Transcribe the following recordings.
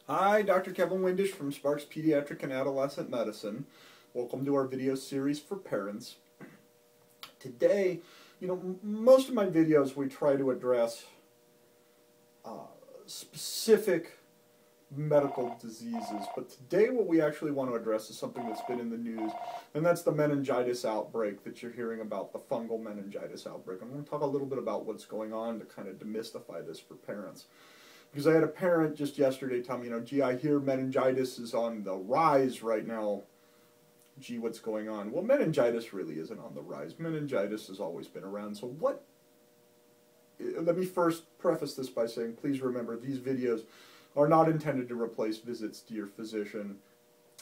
Hi, Dr. Kevin Windisch from Sparks Pediatric and Adolescent Medicine. Welcome to our video series for parents. Today, most of my videos we try to address specific medical diseases, but today what we actually want to address is something that's been in the news, and that's the meningitis outbreak that you're hearing about, the fungal meningitis outbreak. I'm going to talk a little bit about what's going on to kind of demystify this for parents. Because I had a parent just yesterday tell me, gee, I hear meningitis is on the rise right now. Gee, what's going on? Well, meningitis really isn't on the rise. Meningitis has always been around. So let me first preface this by saying, please remember, these videos are not intended to replace visits to your physician.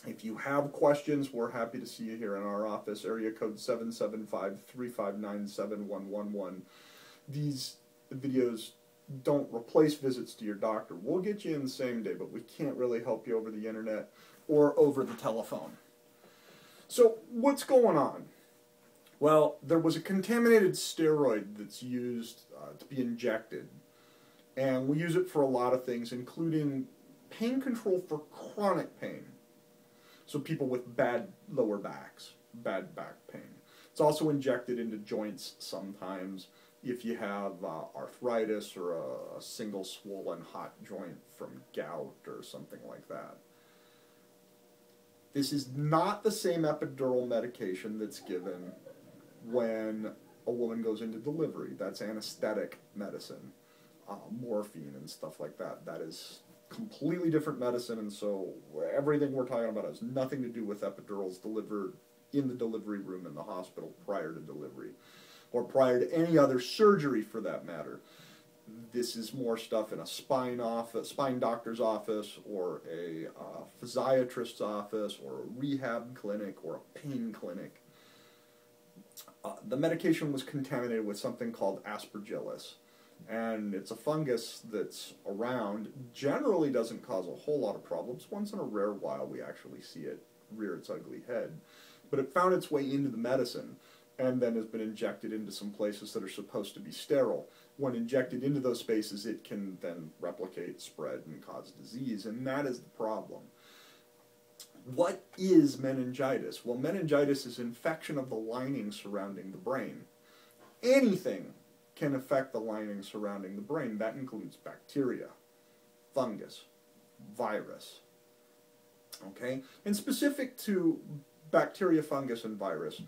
If you have questions, we're happy to see you here in our office, area code 775-359-7111. These videos don't replace visits to your doctor. We'll get you in the same day, but we can't really help you over the internet or over the telephone. So what's going on? Well, there was a contaminated steroid that's used to be injected, and we use it for a lot of things, including pain control for chronic pain. So people with bad lower backs, bad back pain. It's also injected into joints sometimes if you have arthritis or a single swollen hot joint from gout or something like that. This is not the same epidural medication that's given when a woman goes into delivery. That's anesthetic medicine, morphine and stuff like that. That is completely different medicine, and so everything we're talking about has nothing to do with epidurals delivered in the delivery room in the hospital prior to delivery, or prior to any other surgery for that matter. This is more stuff in a spine doctor's office, or a physiatrist's office, or a rehab clinic, or a pain clinic. The medication was contaminated with something called Aspergillus, and it's a fungus that's around, generally doesn't cause a whole lot of problems. Once in a rare while we actually see it rear its ugly head. But it found its way into the medicine, and then has been injected into some places that are supposed to be sterile. When injected into those spaces, it can then replicate, spread, and cause disease, and that is the problem. What is meningitis? Well, meningitis is infection of the lining surrounding the brain. Anything can affect the lining surrounding the brain. That includes bacteria, fungus, virus. Okay? And specific to bacteria, fungus, and virus,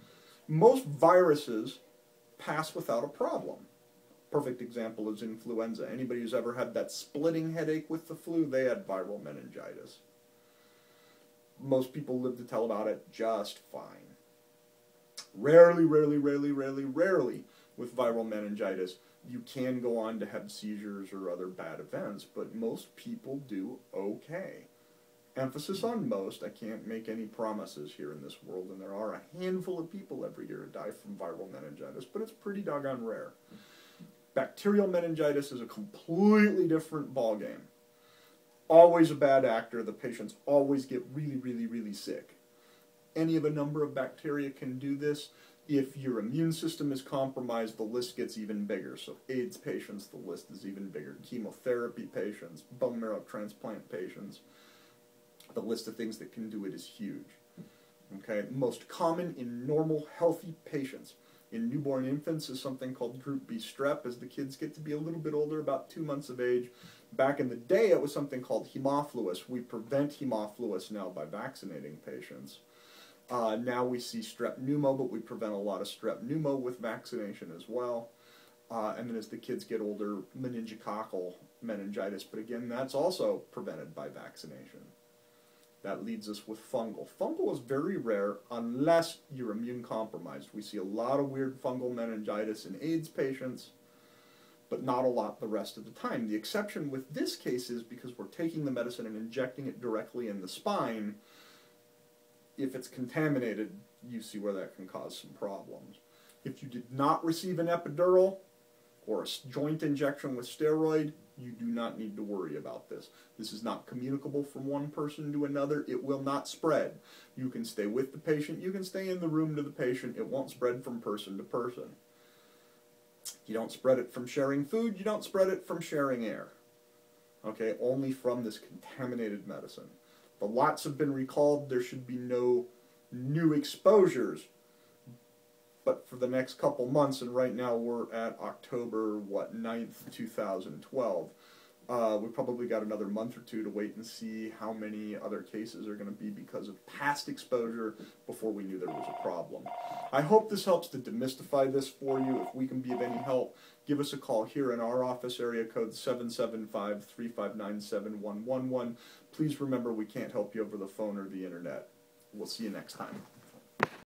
most viruses pass without a problem. Perfect example is influenza. Anybody who's ever had that splitting headache with the flu, they had viral meningitis. Most people live to tell about it just fine. Rarely with viral meningitis, you can go on to have seizures or other bad events, but most people do okay. Emphasis on most. I can't make any promises here in this world, and there are a handful of people every year who die from viral meningitis, but it's pretty doggone rare. Bacterial meningitis is a completely different ballgame. Always a bad actor. The patients always get really sick. Any of a number of bacteria can do this. If your immune system is compromised, the list gets even bigger. So AIDS patients, the list is even bigger. Chemotherapy patients, bone marrow transplant patients. The list of things that can do it is huge. Okay, most common in normal, healthy patients. In newborn infants is something called group B strep. As the kids get to be a little bit older, about 2 months of age. Back in the day, it was something called Haemophilus. We prevent Haemophilus now by vaccinating patients. Now we see strep pneumo, but we prevent a lot of strep pneumo with vaccination as well. And then as the kids get older, meningococcal meningitis. But again, that's also prevented by vaccination. That leads us with fungal. Fungal is very rare unless you're immune compromised. We see a lot of weird fungal meningitis in AIDS patients, but not a lot the rest of the time. The exception with this case is because we're taking the medicine and injecting it directly in the spine. If it's contaminated, you see where that can cause some problems. If you did not receive an epidural or a joint injection with steroid, you do not need to worry about this. This is not communicable from one person to another. It will not spread. You can stay with the patient. You can stay in the room to the patient. It won't spread from person to person. You don't spread it from sharing food. You don't spread it from sharing air. okay, only from this contaminated medicine. The lots have been recalled. There should be no new exposures. But for the next couple months, and right now we're at October, 9th, 2012, we probably got another month or two to wait and see how many other cases are going to be because of past exposure before we knew there was a problem. I hope this helps to demystify this for you. If we can be of any help, give us a call here in our office, area code 775-359-7111. Please remember we can't help you over the phone or the internet. We'll see you next time.